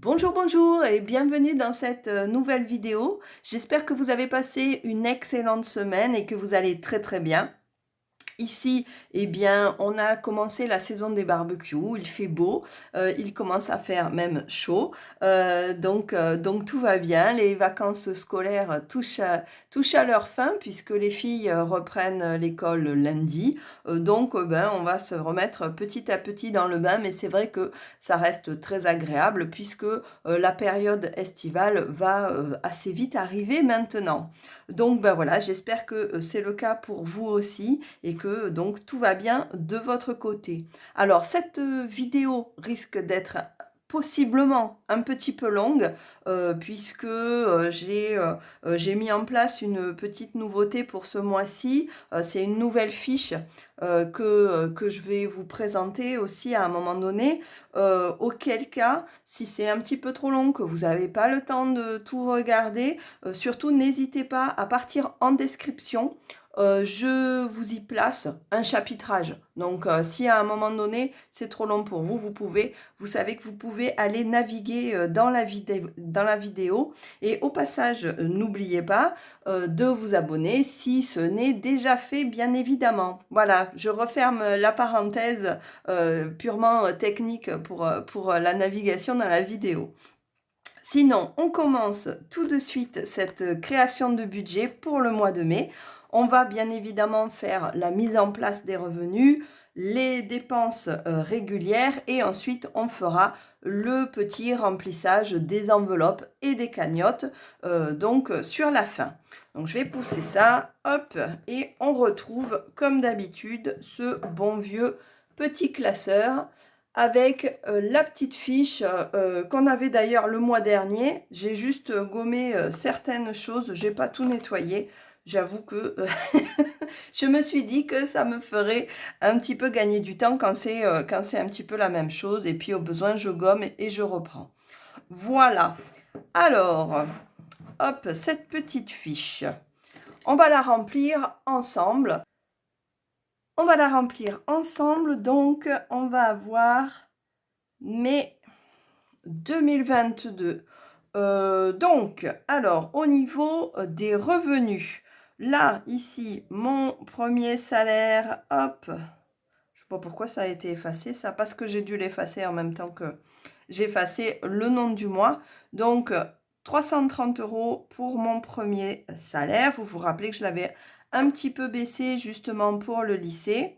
Bonjour, bonjour et bienvenue dans cette nouvelle vidéo. J'espère que vous avez passé une excellente semaine et que vous allez très très bien. Ici, eh bien, on a commencé la saison des barbecues, il fait beau, il commence à faire même chaud, donc tout va bien. Les vacances scolaires touchent à leur fin puisque les filles reprennent l'école lundi. Ben, on va se remettre petit à petit dans le bain, mais c'est vrai que ça reste très agréable puisque la période estivale va assez vite arriver maintenant. Donc ben voilà, j'espère que c'est le cas pour vous aussi et que donc tout va bien de votre côté. Alors cette vidéo risque d'être possiblement un petit peu longue puisque j'ai mis en place une petite nouveauté pour ce mois-ci. C'est une nouvelle fiche que je vais vous présenter aussi à un moment donné, auquel cas, si c'est un petit peu trop long, que vous n'avez pas le temps de tout regarder, surtout n'hésitez pas à partir en description. Je vous y place un chapitrage. Donc, si à un moment donné, c'est trop long pour vous, vous savez que vous pouvez aller naviguer dans la vidéo. Et au passage, n'oubliez pas de vous abonner si ce n'est déjà fait, bien évidemment. Voilà, je referme la parenthèse purement technique pour la navigation dans la vidéo. Sinon, on commence tout de suite cette création de budget pour le mois de mai. On va bien évidemment faire la mise en place des revenus, les dépenses régulières et ensuite on fera le petit remplissage des enveloppes et des cagnottes sur la fin. Donc je vais pousser ça, hop, et on retrouve comme d'habitude ce bon vieux petit classeur avec la petite fiche qu'on avait d'ailleurs le mois dernier. J'ai juste gommé certaines choses, j'ai pas tout nettoyé. J'avoue que je me suis dit que ça me ferait un petit peu gagner du temps quand c'est un petit peu la même chose. Et puis au besoin, je gomme et je reprends. Voilà. Alors, hop, cette petite fiche, on va la remplir ensemble. Donc on va avoir mai 2022. Alors, au niveau des revenus, là, ici, mon premier salaire, hop, je ne sais pas pourquoi ça a été effacé, ça, parce que j'ai dû l'effacer en même temps que j'ai effacé le nom du mois. Donc, 330 € pour mon premier salaire. Vous vous rappelez que je l'avais un petit peu baissé justement pour le lycée.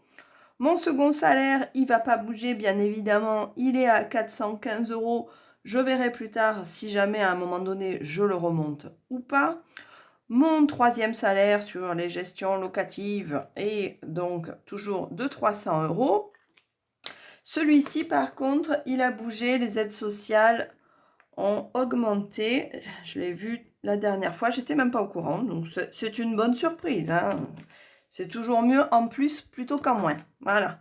Mon second salaire, il ne va pas bouger, bien évidemment. Il est à 415 €. Je verrai plus tard si jamais à un moment donné, je le remonte ou pas. Mon troisième salaire sur les gestions locatives est donc toujours de 300 €. Celui-ci, par contre, il a bougé. Les aides sociales ont augmenté. Je l'ai vu la dernière fois. J'étais même pas au courant. Donc, c'est une bonne surprise, hein. C'est toujours mieux en plus plutôt qu'en moins. Voilà.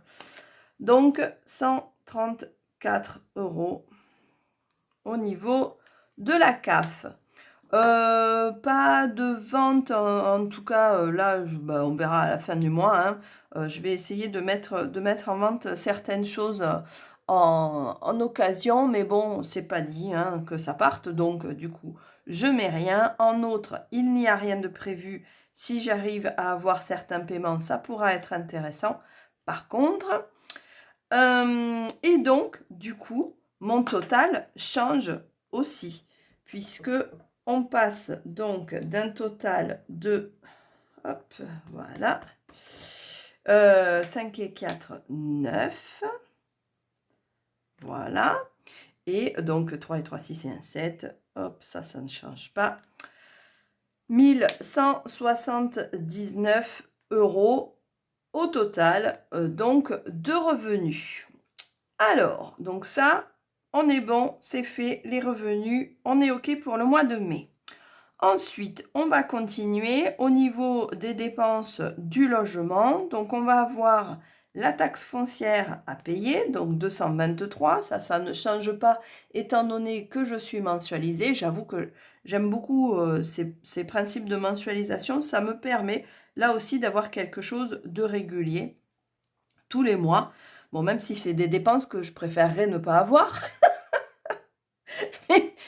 Donc, 134 € au niveau de la CAF. Pas de vente, en tout cas, là, on verra à la fin du mois. Hein. Je vais essayer de mettre en vente certaines choses en occasion, mais bon, c'est pas dit hein, que ça parte. Donc, du coup, je mets rien. En autre, il n'y a rien de prévu. Si j'arrive à avoir certains paiements, ça pourra être intéressant. Par contre, et donc, du coup, mon total change aussi, puisque on passe donc d'un total de, hop, voilà, 5 et 4, 9, voilà, et donc 3 et 3, 6 et 1, 7, hop, ça ne change pas, 1179 € au total, donc de revenus. Alors, donc ça, on est bon, c'est fait, les revenus, on est OK pour le mois de mai. Ensuite, on va continuer au niveau des dépenses du logement. Donc, on va avoir la taxe foncière à payer, donc 223. Ça ne change pas étant donné que je suis mensualisée. J'avoue que j'aime beaucoup ces principes de mensualisation. Ça me permet là aussi d'avoir quelque chose de régulier tous les mois. Bon, même si c'est des dépenses que je préférerais ne pas avoir.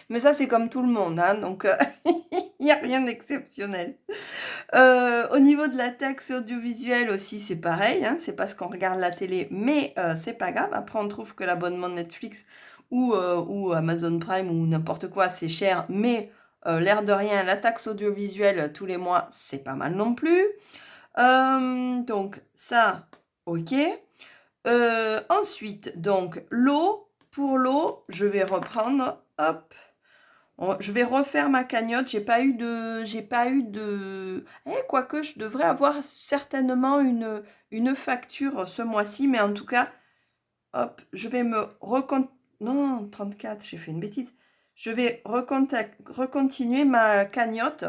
Mais ça, c'est comme tout le monde, hein, donc il n'y a rien d'exceptionnel. Au niveau de la taxe audiovisuelle aussi, c'est pareil, hein, c'est parce qu'on regarde la télé, mais c'est pas grave. Après, on trouve que l'abonnement Netflix ou Amazon Prime ou n'importe quoi, c'est cher, mais l'air de rien, la taxe audiovisuelle tous les mois, c'est pas mal non plus. Donc ça, OK. Ensuite, donc l'eau, pour l'eau, je vais reprendre, hop, je vais refaire ma cagnotte. J'ai pas eu de, quoique je devrais avoir certainement une facture ce mois-ci, mais en tout cas, hop, je vais me non, 34, j'ai fait une bêtise. Je vais recontinuer ma cagnotte.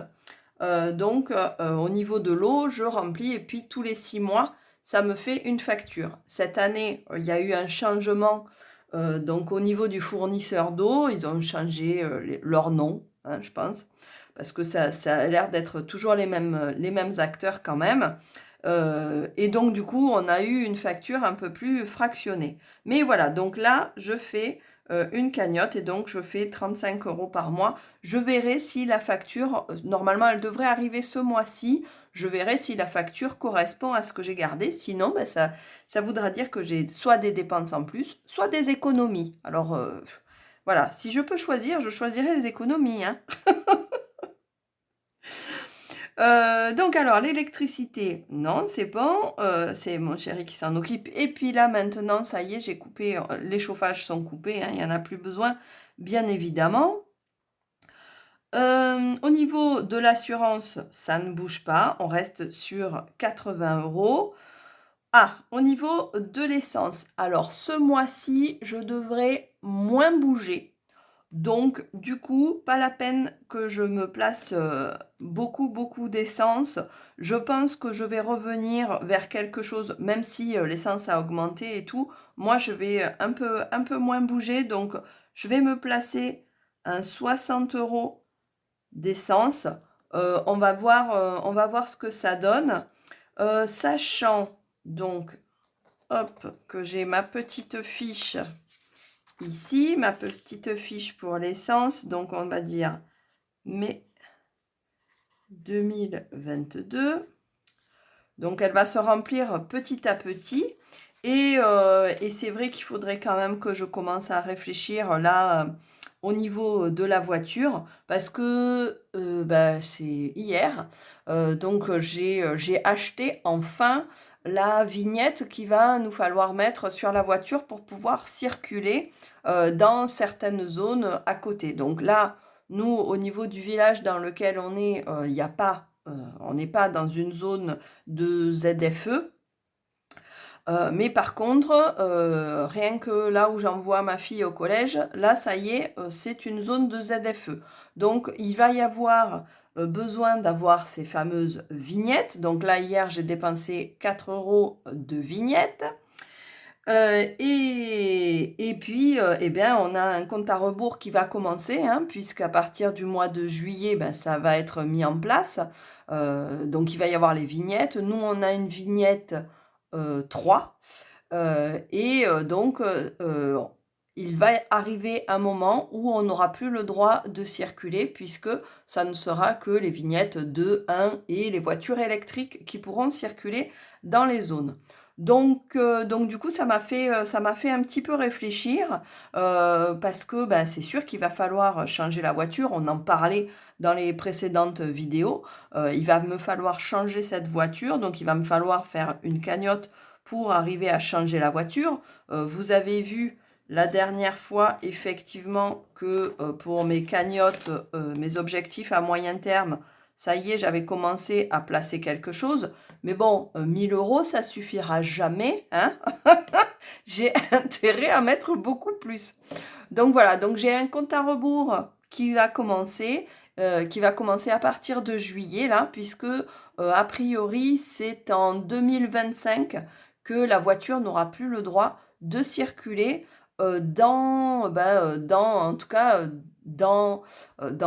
Donc, au niveau de l'eau, je remplis et puis tous les 6 mois, ça me fait une facture. Cette année, il y a eu un changement. Donc, au niveau du fournisseur d'eau, ils ont changé leur nom, hein, je pense, parce que ça a l'air d'être toujours les mêmes acteurs quand même. Et donc, du coup, on a eu une facture un peu plus fractionnée. Mais voilà, donc là, je fais une cagnotte et donc je fais 35 € par mois. Je verrai si la facture, normalement, elle devrait arriver ce mois-ci. Je verrai si la facture correspond à ce que j'ai gardé. Sinon, ben, ça voudra dire que j'ai soit des dépenses en plus, soit des économies. Alors, voilà, si je peux choisir, je choisirai les économies, hein. Donc alors l'électricité, non, c'est bon, c'est mon chéri qui s'en occupe. Et puis là maintenant, ça y est, j'ai coupé, les chauffages sont coupés, hein, il y en a plus besoin, bien évidemment. Au niveau de l'assurance, ça ne bouge pas, on reste sur 80 €. Ah, au niveau de l'essence, alors ce mois-ci, je devrais moins bouger. Donc, du coup, pas la peine que je me place beaucoup d'essence. Je pense que je vais revenir vers quelque chose, même si l'essence a augmenté et tout. Moi, je vais un peu moins bouger. Donc, je vais me placer un 60 € d'essence. On va voir ce que ça donne. Sachant donc, hop, que j'ai ma petite fiche ici, ma petite fiche pour l'essence, donc on va dire mai 2022. Donc elle va se remplir petit à petit. Et c'est vrai qu'il faudrait quand même que je commence à réfléchir là au niveau de la voiture parce que bah, c'est hier. Donc j'ai acheté enfin la vignette qu'il va nous falloir mettre sur la voiture pour pouvoir circuler dans certaines zones à côté. Donc là, nous, au niveau du village dans lequel on est, il n'y a pas, on n'est pas dans une zone de ZFE. Mais par contre, rien que là où j'envoie ma fille au collège, là, ça y est, c'est une zone de ZFE. Donc, il va y avoir besoin d'avoir ces fameuses vignettes. Donc là, hier, j'ai dépensé 4 € de vignettes. Et puis, eh bien, on a un compte à rebours qui va commencer, hein, puisqu'à partir du mois de juillet, ben, ça va être mis en place. Donc, il va y avoir les vignettes. Nous, on a une vignette 3. Donc, il va arriver un moment où on n'aura plus le droit de circuler, puisque ça ne sera que les vignettes 2, 1 et les voitures électriques qui pourront circuler dans les zones. Donc du coup, ça m'a fait un petit peu réfléchir, parce que, ben, c'est sûr qu'il va falloir changer la voiture. On en parlait dans les précédentes vidéos. Il va me falloir changer cette voiture, donc il va me falloir faire une cagnotte pour arriver à changer la voiture. Vous avez vu la dernière fois, effectivement, que pour mes cagnottes, mes objectifs à moyen terme, ça y est, j'avais commencé à placer quelque chose. Mais bon, 1000 €, ça suffira jamais, hein. J'ai intérêt à mettre beaucoup plus. Donc voilà, donc j'ai un compte à rebours qui va commencer à partir de juillet, là, puisque a priori, c'est en 2025 que la voiture n'aura plus le droit de circuler en tout cas, dans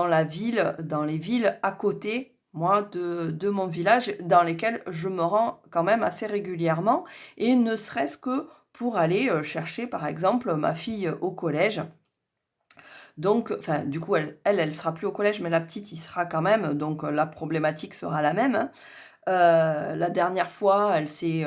la ville, dans les villes à côté, moi, de mon village, dans lesquelles je me rends quand même assez régulièrement, et ne serait-ce que pour aller chercher, par exemple, ma fille au collège. Donc, enfin, du coup, elle sera plus au collège, mais la petite y sera quand même, donc la problématique sera la même, hein. La dernière fois, elle s'était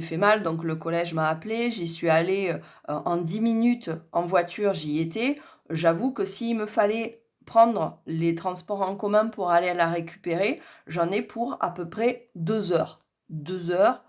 fait mal, donc le collège m'a appelée. J'y suis allée, en 10 minutes en voiture, j'y étais. J'avoue que s'il me fallait prendre les transports en commun pour aller la récupérer, j'en ai pour à peu près 2 heures. 2 heures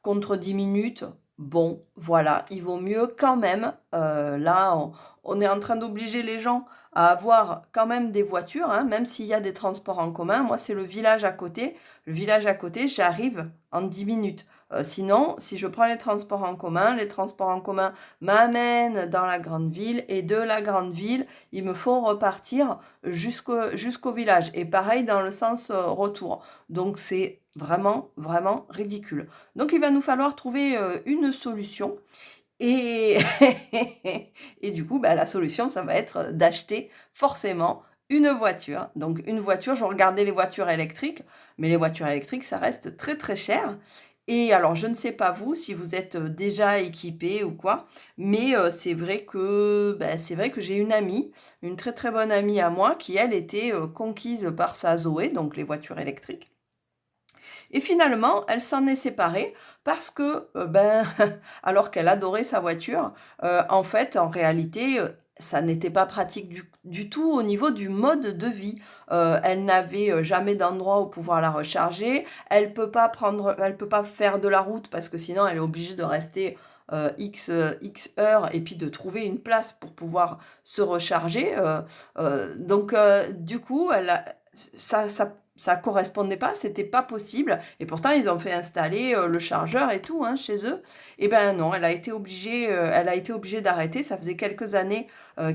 contre 10 minutes, bon, voilà, il vaut mieux quand même, là, on est en train d'obliger les gens à avoir quand même des voitures, hein, même s'il y a des transports en commun. Moi, c'est le village à côté. Le village à côté, j'arrive en 10 minutes. Sinon, si je prends les transports en commun m'amènent dans la grande ville et de la grande ville, il me faut repartir jusqu'au village. Et pareil dans le sens retour. Donc, c'est vraiment, vraiment ridicule. Donc, il va nous falloir trouver une solution. Et, et du coup, bah, la solution, ça va être d'acheter forcément une voiture. Donc une voiture, je regardais les voitures électriques, mais les voitures électriques, ça reste très très cher. Et alors, je ne sais pas vous, si vous êtes déjà équipé ou quoi, mais c'est vrai que j'ai une amie, une très très bonne amie à moi, qui elle était conquise par sa Zoé, donc les voitures électriques. Et finalement, elle s'en est séparée parce que, alors qu'elle adorait sa voiture, en fait, en réalité, ça n'était pas pratique du tout au niveau du mode de vie. Elle n'avait, jamais d'endroit où pouvoir la recharger. Elle peut pas faire de la route parce que sinon elle est obligée de rester, X heures et puis de trouver une place pour pouvoir se recharger, du coup, elle a ça correspondait pas, c'était pas possible et pourtant ils ont fait installer, le chargeur et tout, hein, chez eux. Et ben non, elle a été obligée d'arrêter. Ça faisait quelques années,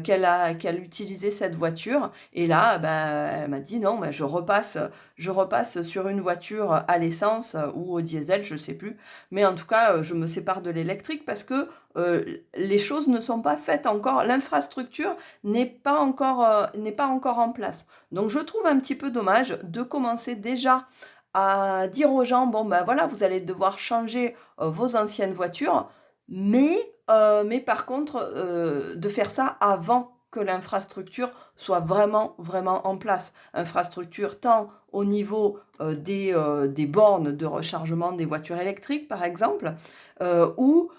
qu'elle utilisait cette voiture et là, ben, elle m'a dit: «Non, ben, je repasse sur une voiture à l'essence, ou au diesel», je sais plus. Mais en tout cas, je me sépare de l'électrique parce que, les choses ne sont pas faites encore. L'infrastructure n'est pas encore en place. Donc je trouve un petit peu dommage de commencer déjà à dire aux gens: «Bon, ben, voilà, vous allez devoir changer, vos anciennes voitures», mais par contre, de faire ça avant que l'infrastructure soit vraiment, vraiment en place. Infrastructure tant au niveau, des bornes de rechargement des voitures électriques, par exemple, ou,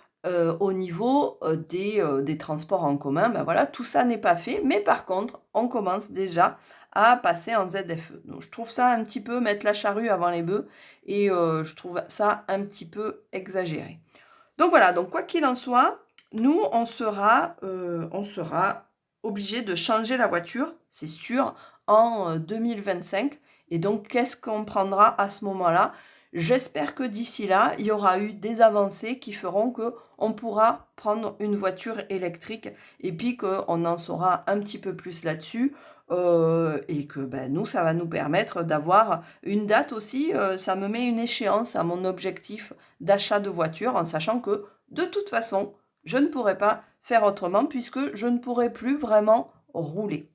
au niveau, des transports en commun. Ben, voilà, tout ça n'est pas fait, mais par contre, on commence déjà à passer en ZFE. Donc je trouve ça un petit peu mettre la charrue avant les bœufs et je trouve ça un petit peu exagéré. Donc voilà, donc quoi qu'il en soit, nous, on sera obligé de changer la voiture, c'est sûr, en 2025. Et donc, qu'est-ce qu'on prendra à ce moment-là? J'espère que d'ici là, il y aura eu des avancées qui feront que on pourra prendre une voiture électrique et puis qu'on en saura un petit peu plus là-dessus. Et que ben, nous, ça va nous permettre d'avoir une date aussi. Ça me met une échéance à mon objectif d'achat de voiture en sachant que de toute façon, je ne pourrai pas faire autrement puisque je ne pourrai plus vraiment rouler.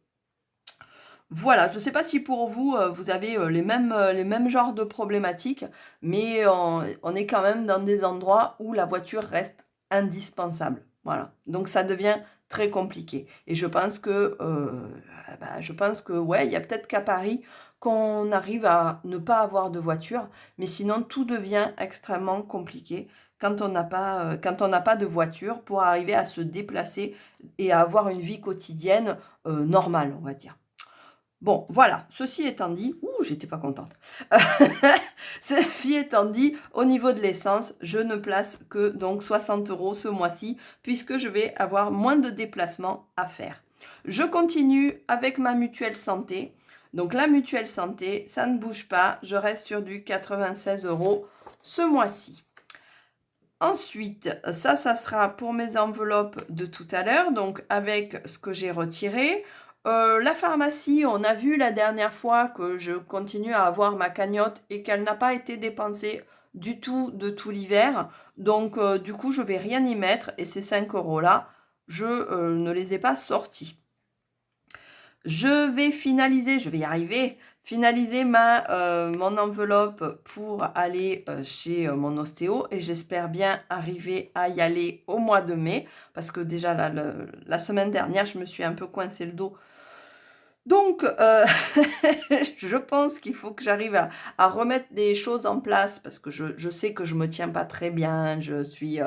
Voilà, je ne sais pas si pour vous, vous avez les mêmes genres de problématiques, mais on est quand même dans des endroits où la voiture reste indispensable. Voilà, donc ça devient très compliqué. Et je pense que ouais, il y a peut-être qu'à Paris qu'on arrive à ne pas avoir de voiture, mais sinon tout devient extrêmement compliqué quand on n'a pas de voiture pour arriver à se déplacer et à avoir une vie quotidienne normale, on va dire. Bon, voilà, ceci étant dit, ouh, j'étais pas contente. Ceci étant dit, au niveau de l'essence, je ne place que donc 60 € ce mois-ci, puisque je vais avoir moins de déplacements à faire. Je continue avec ma mutuelle santé. Donc la mutuelle santé, ça ne bouge pas, je reste sur du 96 € ce mois-ci. Ensuite, ça sera pour mes enveloppes de tout à l'heure, donc avec ce que j'ai retiré. La pharmacie, on a vu la dernière fois que je continue à avoir ma cagnotte et qu'elle n'a pas été dépensée du tout de tout l'hiver. Donc, du coup, je vais rien y mettre et ces 5 € là, je ne les ai pas sortis. Je vais finaliser, je vais y arriver, finaliser mon enveloppe pour aller chez mon ostéo et j'espère bien arriver à y aller au mois de mai parce que déjà la semaine dernière, je me suis un peu coincé le dos. Donc, je pense qu'il faut que j'arrive à remettre des choses en place parce que je sais que je me tiens pas très bien. Je suis,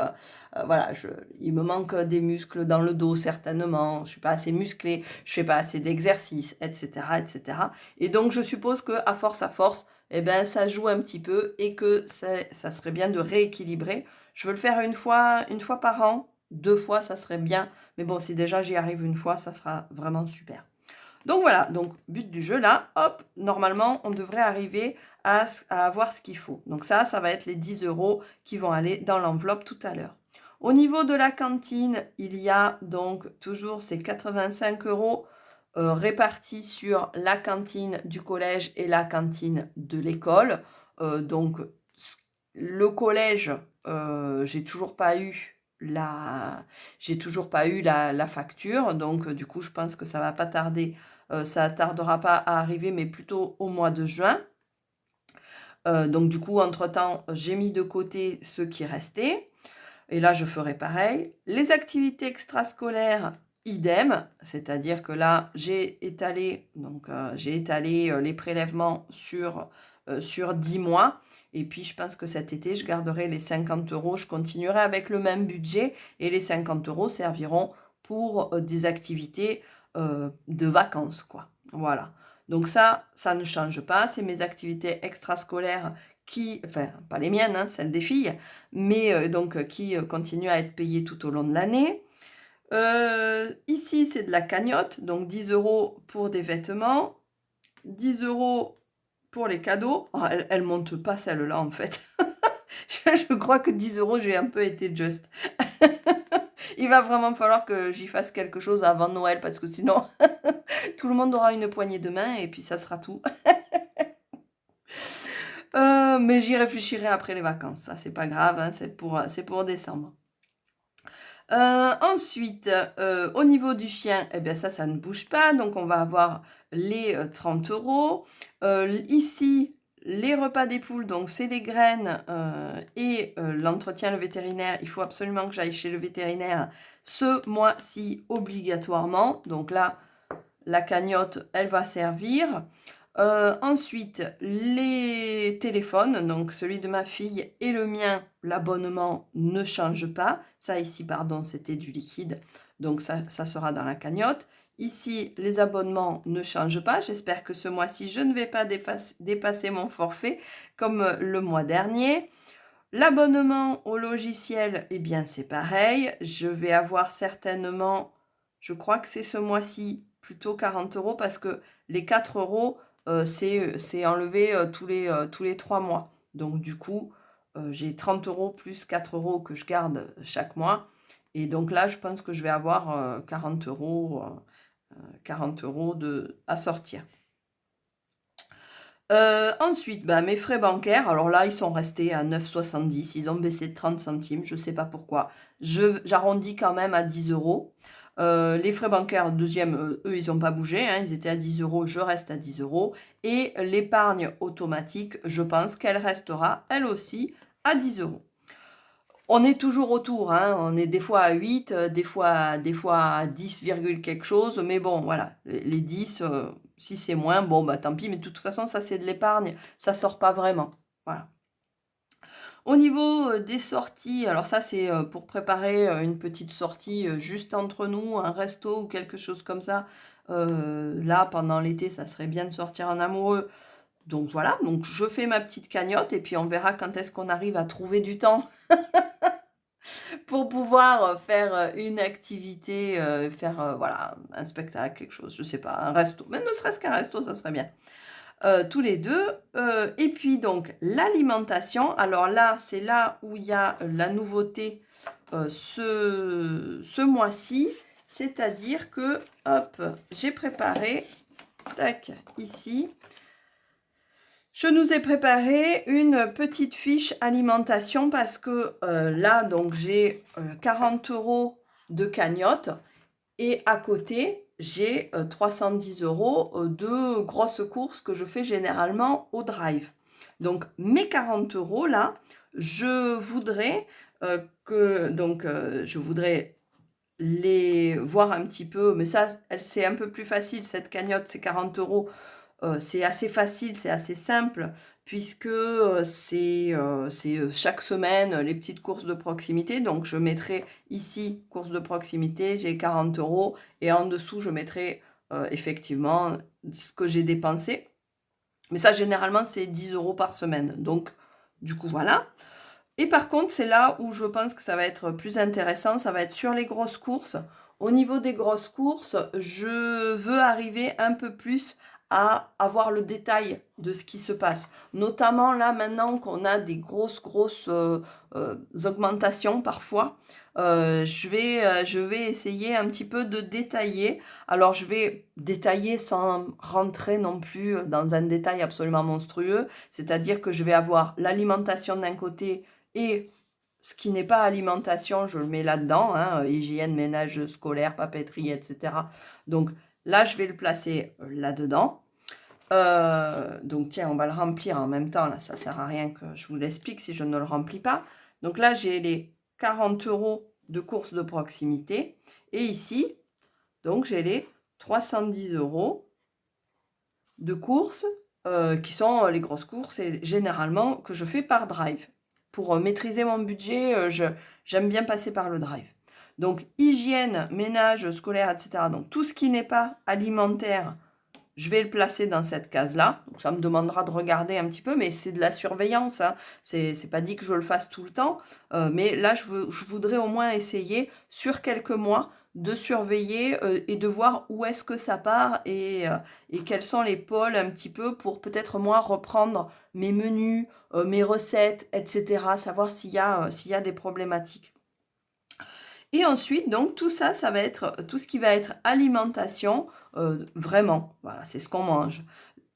voilà, il me manque des muscles dans le dos certainement. Je suis pas assez musclée, je fais pas assez d'exercices, etc., etc. Et donc, je suppose que à force, eh ben, ça joue un petit peu et que ça serait bien de rééquilibrer. Je veux le faire une fois par an, 2 fois, ça serait bien. Mais bon, si déjà j'y arrive une fois, ça sera vraiment super. Donc voilà, donc but du jeu là, hop, normalement on devrait arriver à avoir ce qu'il faut. Donc ça va être les 10 € qui vont aller dans l'enveloppe tout à l'heure. Au niveau de la cantine, il y a donc toujours ces 85 € répartis sur la cantine du collège et la cantine de l'école. Donc le collège, j'ai toujours pas eu la facture, donc du coup je pense que ça va pas tarder. Ça tardera pas à arriver, mais plutôt au mois de juin. Donc du coup, entre-temps, j'ai mis de côté ce qui restait. Et là, je ferai pareil. Les activités extrascolaires, idem. C'est-à-dire que là, j'ai étalé les prélèvements sur 10 mois. Et puis, je pense que cet été, je garderai les 50 €. Je continuerai avec le même budget. Et les 50 € serviront pour des activités de vacances, quoi. Voilà. Donc ça ne change pas. C'est mes activités extrascolaires enfin, pas les miennes, hein, celles des filles, mais donc qui continuent à être payées tout au long de l'année. Ici, c'est de la cagnotte, donc 10 € pour des vêtements, 10 € pour les cadeaux. Oh, elle monte pas celle-là, en fait. Je crois que 10 €, j'ai un peu été juste. Il va vraiment falloir que j'y fasse quelque chose avant Noël, parce que sinon, tout le monde aura une poignée de main et puis ça sera tout. Mais j'y réfléchirai après les vacances, ça c'est pas grave, hein, c'est pour décembre. Ensuite, au niveau du chien, eh bien ça ne bouge pas, donc on va avoir les 30 €. Ici, les repas des poules, donc c'est les graines et l'entretien, le vétérinaire. Il faut absolument que j'aille chez le vétérinaire ce mois-ci obligatoirement. Donc là, la cagnotte, elle va servir. Ensuite, les téléphones, donc celui de ma fille et le mien, l'abonnement ne change pas. Ça ici, pardon, c'était du liquide, donc ça sera dans la cagnotte. Ici, les abonnements ne changent pas. J'espère que ce mois-ci, je ne vais pas dépasser mon forfait comme le mois dernier. L'abonnement au logiciel, eh bien, c'est pareil. Je vais avoir certainement, je crois que c'est ce mois-ci, plutôt 40 € parce que les 4 €, c'est enlevé tous les 3 mois. Donc, du coup, j'ai 30 € plus 4 € que je garde chaque mois. Et donc là, je pense que je vais avoir 40 € à sortir. Ensuite, mes frais bancaires, alors là, ils sont restés à 9,70 €. Ils ont baissé de 30 centimes, je ne sais pas pourquoi. J'arrondis quand même à 10 €. Les frais bancaires, deuxième, eux, ils n'ont pas bougé, hein, ils étaient à 10 €, je reste à 10 €. Et l'épargne automatique, je pense qu'elle restera, elle aussi, à 10 €. On est toujours autour, hein, on est des fois à 8, des fois à 10, quelque chose, mais bon, voilà, les 10, si c'est moins, bon, tant pis, mais de toute façon, ça, c'est de l'épargne, ça sort pas vraiment, voilà. Au niveau des sorties, alors ça, c'est pour préparer une petite sortie juste entre nous, un resto ou quelque chose comme ça. Là, pendant l'été, ça serait bien de sortir en amoureux. Donc voilà, donc je fais ma petite cagnotte et puis on verra quand est-ce qu'on arrive à trouver du temps pour pouvoir faire une activité, faire voilà, un spectacle, quelque chose, je sais pas, un resto. Même ne serait-ce qu'un resto, ça serait bien. Tous les deux. Et puis donc l'alimentation. Alors là, c'est là où il y a la nouveauté ce mois-ci. C'est-à-dire que, hop, j'ai préparé, tac, ici. Je nous ai préparé une petite fiche alimentation parce que là, donc j'ai 40 € de cagnotte Et à côté, j'ai 310 € de grosses courses que je fais généralement au drive. Donc mes 40 € là, je voudrais je voudrais les voir un petit peu, mais ça, c'est un peu plus facile, cette cagnotte, c'est 40 €. C'est assez facile, c'est assez simple puisque, c'est chaque semaine, les petites courses de proximité. Donc je mettrai ici courses de proximité, j'ai 40 € et en dessous je mettrai, effectivement ce que j'ai dépensé. Mais ça généralement c'est 10 € par semaine. Donc du coup voilà. Et par contre, c'est là où je pense que ça va être plus intéressant, ça va être sur les grosses courses. Au niveau des grosses courses, je veux arriver un peu plus à avoir le détail de ce qui se passe. Notamment là, maintenant qu'on a des grosses, augmentations parfois, je vais essayer un petit peu de détailler. Alors je vais détailler sans rentrer non plus dans un détail absolument monstrueux, c'est-à-dire que je vais avoir l'alimentation d'un côté et ce qui n'est pas alimentation, je le mets là-dedans, hein, hygiène, ménage scolaire, papeterie, etc. Donc là, je vais le placer là-dedans. Donc tiens, on va le remplir en même temps. Là, ça sert à rien que je vous l'explique si je ne le remplis pas. Donc là, j'ai les 40 € de courses de proximité. Et ici, donc j'ai les 310 € de courses qui sont les grosses courses et généralement que je fais par drive. Pour maîtriser mon budget, j'aime bien passer par le drive. Donc hygiène, ménage, scolaire, etc. Donc tout ce qui n'est pas alimentaire, je vais le placer dans cette case-là. Donc ça me demandera de regarder un petit peu, mais c'est de la surveillance, hein. C'est pas dit que je le fasse tout le temps, mais là, je voudrais au moins essayer, sur quelques mois, de surveiller et de voir où est-ce que ça part et quels sont les pôles un petit peu pour peut-être moi reprendre mes menus, mes recettes, etc. Savoir s'il y a des problématiques. Et ensuite, donc tout ça, ça va être tout ce qui va être alimentation, vraiment, voilà, c'est ce qu'on mange.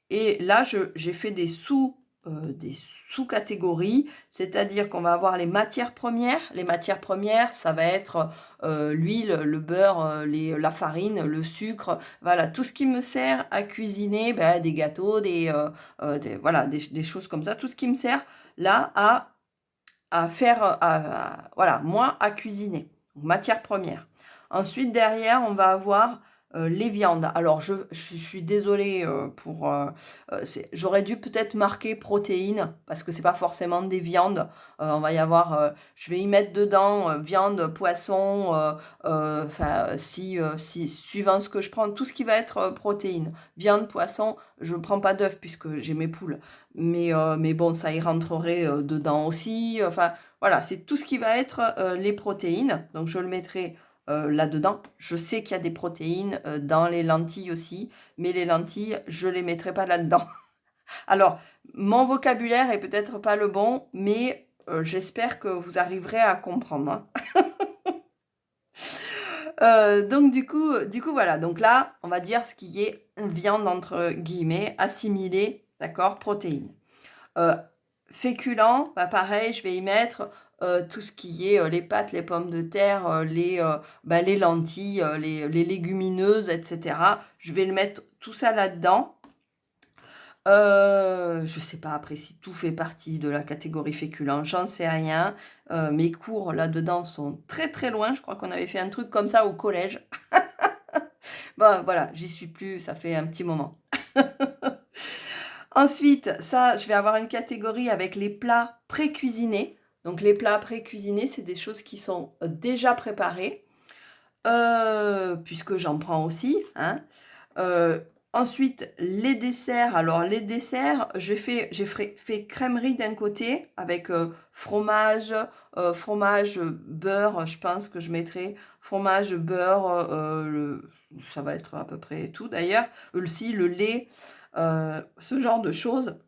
Et là, j'ai fait des sous-catégories, c'est-à-dire qu'on va avoir les matières premières. Les matières premières, ça va être l'huile, le beurre, la farine, le sucre, voilà, tout ce qui me sert à cuisiner, ben, des gâteaux, voilà, des choses comme ça, tout ce qui me sert là à faire, voilà, moi, à cuisiner, matière première. Ensuite, derrière, on va avoir les viandes. Alors, je suis désolée j'aurais dû peut-être marquer protéines, parce que c'est pas forcément des viandes. On va y avoir, je vais y mettre dedans viande, poisson, enfin, suivant ce que je prends, tout ce qui va être protéines. Viande, poisson, je ne prends pas d'œufs puisque j'ai mes poules. Mais bon, ça y rentrerait dedans aussi. Enfin, voilà, c'est tout ce qui va être les protéines. Donc, je le mettrai là-dedans. Je sais qu'il y a des protéines dans les lentilles aussi, mais les lentilles, je ne les mettrai pas là-dedans. Alors, mon vocabulaire est peut-être pas le bon, mais j'espère que vous arriverez à comprendre, hein. Donc du coup, voilà. Donc là, on va dire ce qui est viande entre guillemets, assimilée, d'accord, protéines. Euh, Féculents, bah pareil, je vais y mettre tout ce qui est les pâtes, les pommes de terre, les lentilles, les légumineuses, etc. Je vais le mettre tout ça là-dedans. Je sais pas après si tout fait partie de la catégorie féculent, j'en sais rien. Mes cours là-dedans sont très très loin. Je crois qu'on avait fait un truc comme ça au collège. Bon, voilà, j'y suis plus, ça fait un petit moment. Ensuite, ça, je vais avoir une catégorie avec les plats pré-cuisinés. Donc les plats pré-cuisinés, c'est des choses qui sont déjà préparées, puisque j'en prends aussi, hein. Euh, Ensuite, les desserts. Alors les desserts, fait crèmerie d'un côté avec fromage, beurre. Je pense que je mettrai fromage, beurre. Ça va être à peu près tout d'ailleurs. Aussi le lait, ce genre de choses.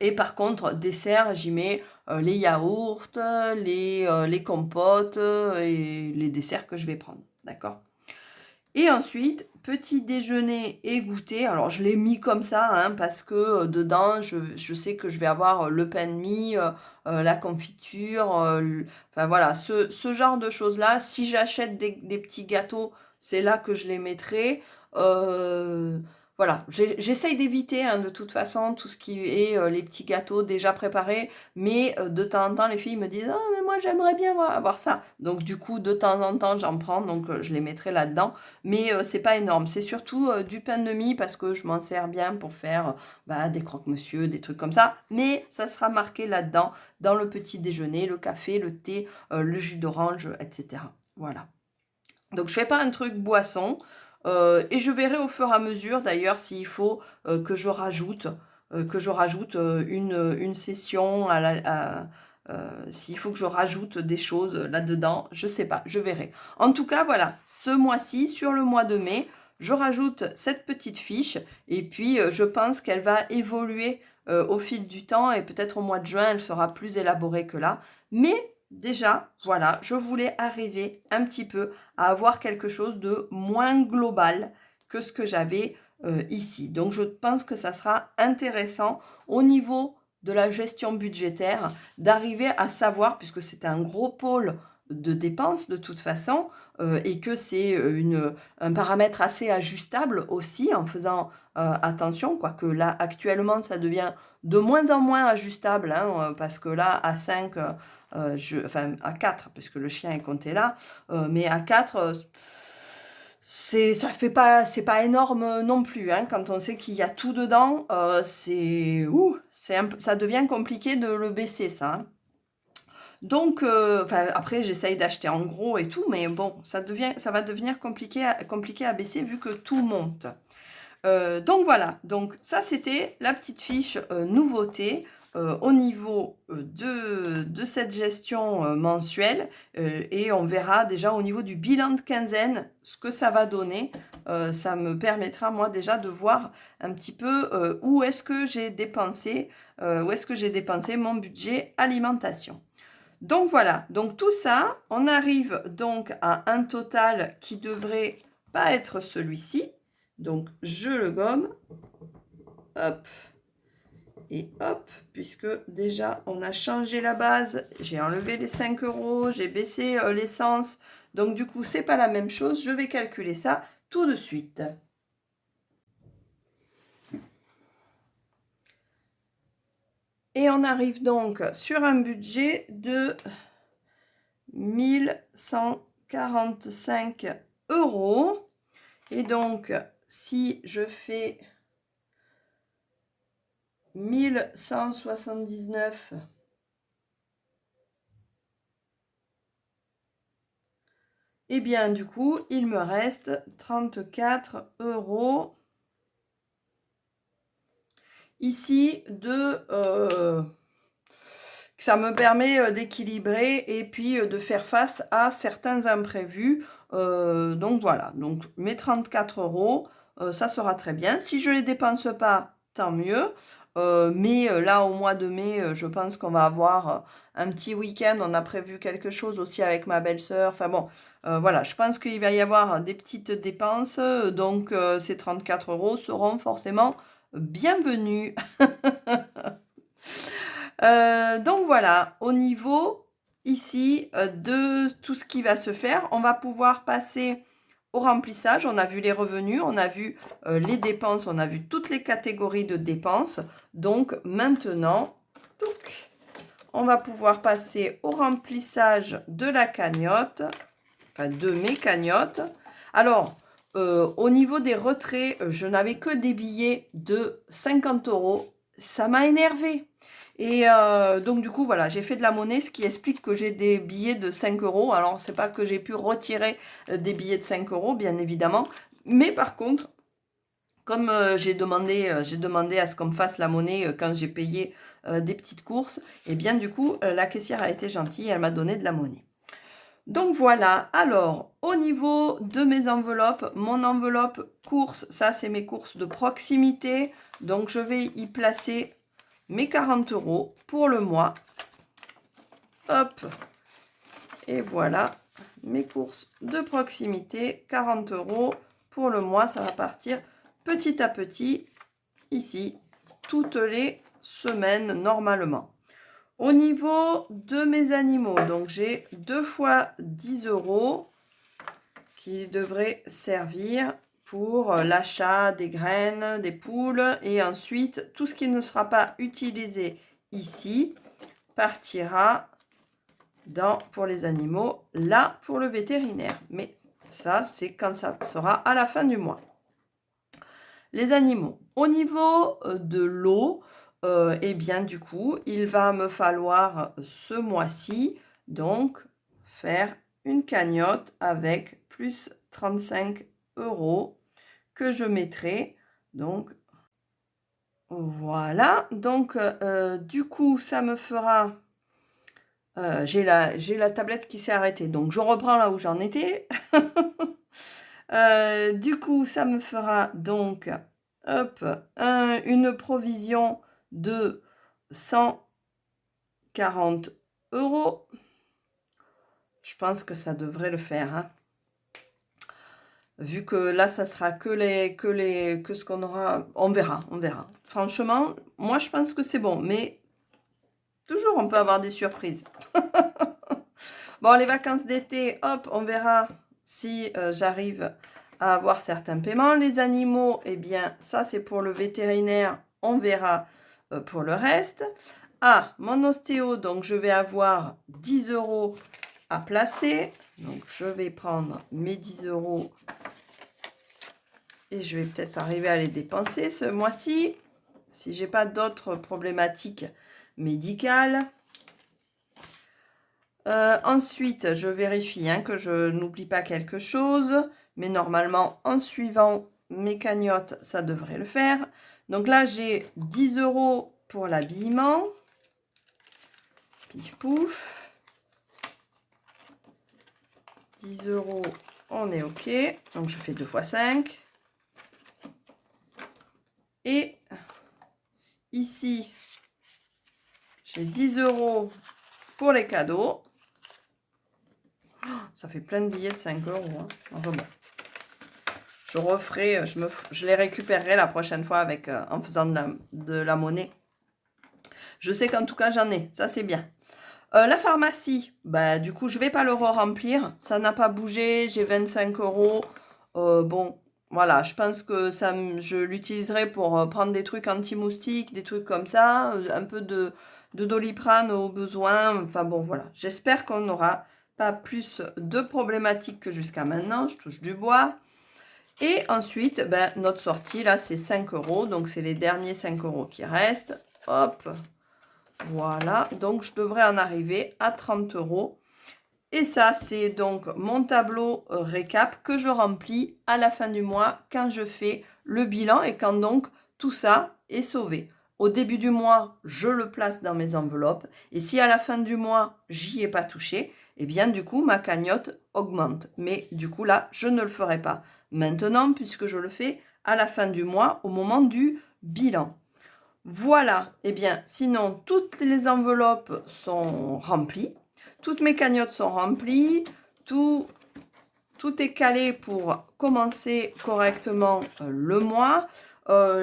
Et par contre, dessert, j'y mets les yaourts, les compotes et les desserts que je vais prendre. D'accord? Et ensuite, petit déjeuner et goûter. Alors, je l'ai mis comme ça, hein, parce que dedans, je sais que je vais avoir le pain de mie, la confiture, enfin voilà, ce genre de choses-là. Si j'achète des petits gâteaux, c'est là que je les mettrai. Voilà, j'essaye d'éviter de toute façon tout ce qui est les petits gâteaux déjà préparés, mais de temps en temps les filles me disent «Ah mais moi j'aimerais bien avoir ça». Donc du coup de temps en temps j'en prends, donc je les mettrai là-dedans, mais c'est pas énorme. C'est surtout du pain de mie parce que je m'en sers bien pour faire des croque-monsieur, des trucs comme ça, mais ça sera marqué là-dedans, dans le petit déjeuner, le café, le thé, le jus d'orange, etc. Voilà. Donc je fais pas un truc boisson, et je verrai au fur et à mesure d'ailleurs s'il faut que je rajoute, une session s'il faut que je rajoute des choses là-dedans, je sais pas, je verrai. En tout cas, voilà, ce mois-ci, sur le mois de mai, je rajoute cette petite fiche et puis je pense qu'elle va évoluer au fil du temps et peut-être au mois de juin, elle sera plus élaborée que là. Mais déjà, voilà, je voulais arriver un petit peu à avoir quelque chose de moins global que ce que j'avais ici. Donc, je pense que ça sera intéressant au niveau de la gestion budgétaire d'arriver à savoir, puisque c'est un gros pôle de dépenses de toute façon, et que c'est un paramètre assez ajustable aussi en faisant attention, quoique là actuellement ça devient de moins en moins ajustable, hein, parce que là à 5, enfin à 4, puisque le chien est compté là, mais à 4, c'est pas énorme non plus, hein, quand on sait qu'il y a tout dedans, ça devient compliqué de le baisser ça, hein. Donc, enfin, après, j'essaye d'acheter en gros et tout, mais bon, ça va devenir compliqué à baisser vu que tout monte. Donc voilà, donc ça c'était la petite fiche nouveauté au niveau de cette gestion mensuelle, et on verra déjà au niveau du bilan de quinzaine ce que ça va donner. Ça me permettra moi déjà de voir un petit peu où est-ce que j'ai dépensé mon budget alimentation. Donc voilà, donc tout ça, on arrive donc à un total qui devrait pas être celui-ci. Donc je le gomme, hop, et hop, puisque déjà on a changé la base, j'ai enlevé les 5 €, j'ai baissé l'essence, donc du coup c'est pas la même chose, je vais calculer ça tout de suite. Et on arrive donc sur un budget de 1145 €. Et donc, si je fais 1179, et bien du coup, il me reste 34 € ici ça me permet d'équilibrer et puis de faire face à certains imprévus. Donc voilà, donc mes 34 €, ça sera très bien. Si je ne les dépense pas, tant mieux. Mais là, au mois de mai, je pense qu'on va avoir un petit week-end. On a prévu quelque chose aussi avec ma belle-sœur. Enfin bon, voilà, je pense qu'il va y avoir des petites dépenses. Donc ces 34 € seront forcément bienvenus. Donc voilà, au niveau ici de tout ce qui va se faire, on va pouvoir passer au remplissage. On a vu les revenus, on a vu les dépenses, on a vu toutes les catégories de dépenses. Donc maintenant, on va pouvoir passer au remplissage de la cagnotte, enfin de mes cagnottes. Alors, au niveau des retraits, je n'avais que des billets de 50 €. Ça m'a énervé. Et donc du coup, voilà, j'ai fait de la monnaie, ce qui explique que j'ai des billets de 5 €. Alors, c'est pas que j'ai pu retirer des billets de 5 €, bien évidemment. Mais par contre, comme j'ai demandé à ce qu'on me fasse la monnaie quand j'ai payé des petites courses, et bien du coup, la caissière a été gentille, elle m'a donné de la monnaie. Donc voilà, alors au niveau de mes enveloppes, mon enveloppe courses, ça c'est mes courses de proximité. Donc je vais y placer mes 40 € pour le mois. Hop, et voilà, mes courses de proximité, 40 € pour le mois. Ça va partir petit à petit ici, toutes les semaines normalement. Au niveau de mes animaux, donc j'ai 2 fois 10 € qui devrait servir pour l'achat des graines, des poules. Et ensuite, tout ce qui ne sera pas utilisé ici partira pour les animaux, là pour le vétérinaire. Mais ça, c'est quand ça sera à la fin du mois. Les animaux. Au niveau de l'eau, eh bien du coup, il va me falloir ce mois-ci, donc, faire une cagnotte avec plus 35 € que je mettrai. Donc, voilà. Donc, du coup, ça me fera... j'ai la tablette qui s'est arrêtée, donc je reprends là où j'en étais. Du coup, ça me fera donc hop, une provision de 140 €. Je pense que ça devrait le faire, hein. Vu que là, ça sera que ce qu'on aura. On verra, on verra. Franchement, moi, je pense que c'est bon, mais toujours, on peut avoir des surprises. Bon, les vacances d'été, hop, on verra si j'arrive à avoir certains paiements. Les animaux, eh bien, ça, c'est pour le vétérinaire. On verra pour le reste. Ah, mon ostéo, donc, je vais avoir 10 € à placer. Donc, je vais prendre mes 10 € et je vais peut-être arriver à les dépenser ce mois-ci, si j'ai pas d'autres problématiques médicales. Ensuite, je vérifie que je n'oublie pas quelque chose, mais normalement, en suivant mes cagnottes, ça devrait le faire. Donc là, j'ai 10 € pour l'habillement. Pif pouf. 10 €, on est OK. Donc, je fais 2 x 5. Et ici, j'ai 10 € pour les cadeaux. Ça fait plein de billets de 5 €. Hein. Enfin bon. Je referai, je les récupérerai la prochaine fois avec, en faisant de la monnaie. Je sais qu'en tout cas, j'en ai. Ça, c'est bien. La pharmacie, bah, du coup, je ne vais pas le remplir. Ça n'a pas bougé. J'ai 25 €. Bon, voilà. Je pense que je l'utiliserai pour prendre des trucs anti-moustiques, des trucs comme ça. Un peu de Doliprane au besoin. Enfin bon, voilà. J'espère qu'on n'aura pas plus de problématiques que jusqu'à maintenant. Je touche du bois. Et ensuite, ben, notre sortie, là, c'est 5 €. Donc, c'est les derniers 5 € qui restent. Hop. Voilà. Donc, je devrais en arriver à 30 €. Et ça, c'est donc mon tableau récap que je remplis à la fin du mois quand je fais le bilan et quand donc tout ça est sauvé. Au début du mois, je le place dans mes enveloppes. Et si à la fin du mois, j'y ai pas touché, eh bien, du coup, ma cagnotte augmente. Mais du coup, là, je ne le ferai pas maintenant puisque je le fais à la fin du mois au moment du bilan. Voilà. Eh bien, sinon, toutes les enveloppes sont remplies. Toutes mes cagnottes sont remplies. Tout est calé pour commencer correctement le mois.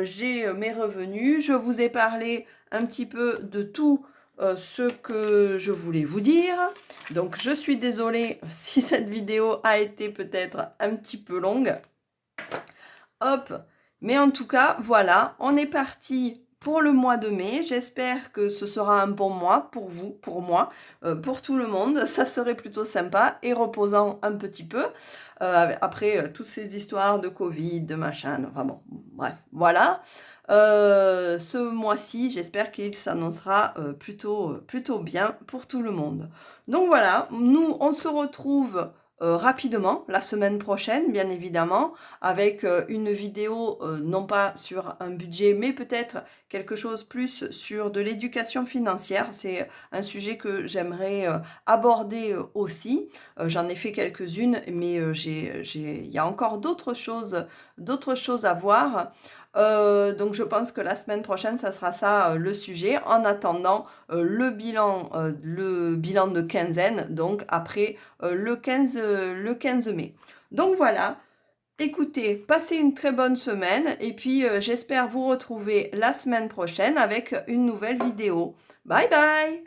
J'ai mes revenus. Je vous ai parlé un petit peu de tout ce que je voulais vous dire. Donc, je suis désolée si cette vidéo a été peut-être un petit peu longue. Hop. Mais en tout cas, voilà, on est parti pour le mois de mai. J'espère que ce sera un bon mois pour vous, pour moi, pour tout le monde. Ça serait plutôt sympa et reposant un petit peu. Après toutes ces histoires de Covid, de machin, enfin bon, bref, voilà. Ce mois-ci, j'espère qu'il s'annoncera plutôt bien pour tout le monde. Donc voilà, nous, on se retrouve rapidement la semaine prochaine, bien évidemment, avec une vidéo non pas sur un budget, mais peut-être quelque chose plus sur de l'éducation financière. C'est un sujet que j'aimerais aborder aussi. J'en ai fait quelques-unes, mais il y a encore d'autres choses à voir. Donc je pense que la semaine prochaine, ça sera ça le sujet. En attendant, le bilan de quinzaine, donc après le 15 mai. Donc voilà, écoutez, passez une très bonne semaine et puis j'espère vous retrouver la semaine prochaine avec une nouvelle vidéo. Bye bye!